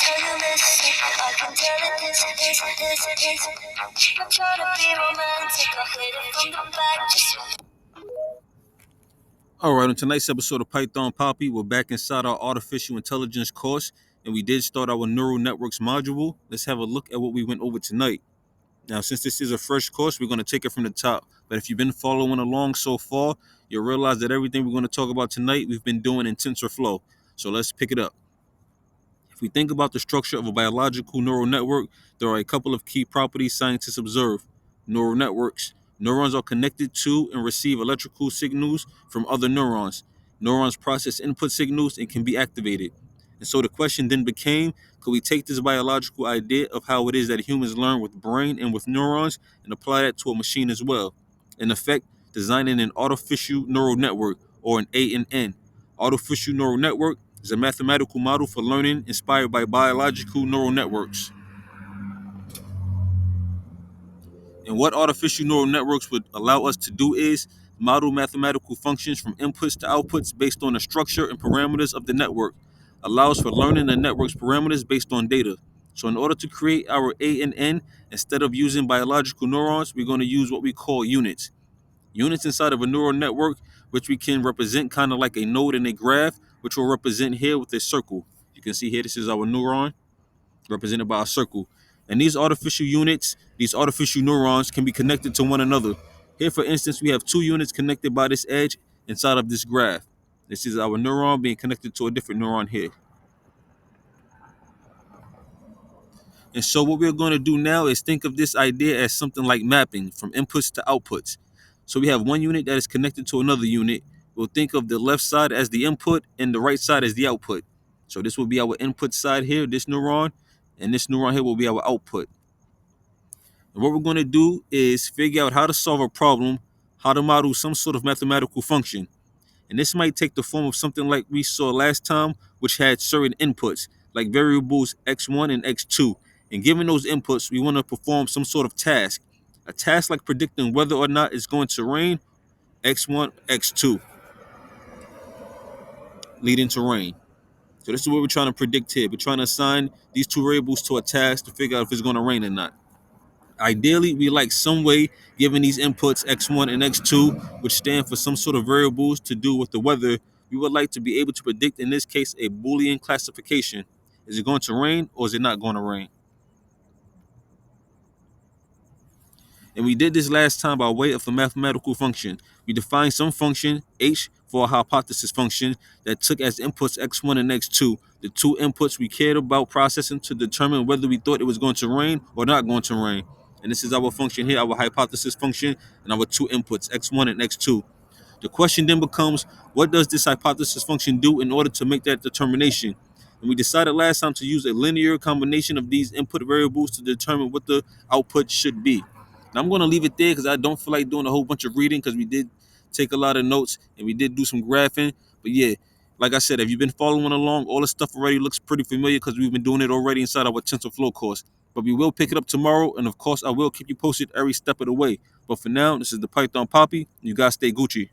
tell you listen. I can tell it this. I'm trying to be romantic, I hit it from the back. All right, on tonight's episode of Python Papi, we're back inside our artificial intelligence course, and we did start our neural networks module. Let's have a look at what we went over tonight. Now, since this is a fresh course, we're going to take it from the top. But if you've been following along so far, you'll realize that everything we're going to talk about tonight, we've been doing in TensorFlow. So let's pick it up. If we think about the structure of a biological neural network, there are a couple of key properties scientists observe. Neural networks. Neurons are connected to and receive electrical signals from other neurons. Neurons process input signals and can be activated. And so the question then became, could we take this biological idea of how it is that humans learn with brain and with neurons and apply that to a machine as well? In effect, designing an artificial neural network, or an ANN. Artificial neural network is a mathematical model for learning inspired by biological neural networks. And what artificial neural networks would allow us to do is model mathematical functions from inputs to outputs based on the structure and parameters of the network. Allows for learning the network's parameters based on data. So in order to create our ANN, instead of using biological neurons, we're going to use what we call units. Units inside of a neural network, which we can represent kind of like a node in a graph, which we'll represent here with a circle. You can see here, this is our neuron represented by a circle. And these artificial units, these artificial neurons can be connected to one another. Here, for instance, we have two units connected by this edge inside of this graph. This is our neuron being connected to a different neuron here. And so what we're going to do now is think of this idea as something like mapping from inputs to outputs. So we have one unit that is connected to another unit. We'll think of the left side as the input and the right side as the output. So this will be our input side here, this neuron, and this neuron here will be our output. And what we're going to do is figure out how to solve a problem, how to model some sort of mathematical function. And this might take the form of something like we saw last time, which had certain inputs, like variables x1 and x2. And given those inputs, we want to perform some sort of task. A task like predicting whether or not it's going to rain, x1, x2, leading to rain. So this is what we're trying to predict here. We're trying to assign these two variables to a task to figure out if it's going to rain or not. Ideally, we like some way, given these inputs x1 and x2, which stand for some sort of variables to do with the weather, we would like to be able to predict, in this case, a Boolean classification. Is it going to rain or is it not going to rain? And we did this last time by way of a mathematical function. We defined some function, h, for a hypothesis function that took as inputs x1 and x2, the two inputs we cared about processing to determine whether we thought it was going to rain or not going to rain. And this is our function here, our hypothesis function, and our two inputs, x1 and x2. The question then becomes, what does this hypothesis function do in order to make that determination? And we decided last time to use a linear combination of these input variables to determine what the output should be. Now I'm going to leave it there because I don't feel like doing a whole bunch of reading, because we did take a lot of notes and we did do some graphing. But yeah, like I said, if you've been following along, all the stuff already looks pretty familiar because we've been doing it already inside our TensorFlow course. But we will pick it up tomorrow, and of course I will keep you posted every step of the way. But for now, this is the Python Papi. You guys stay Gucci.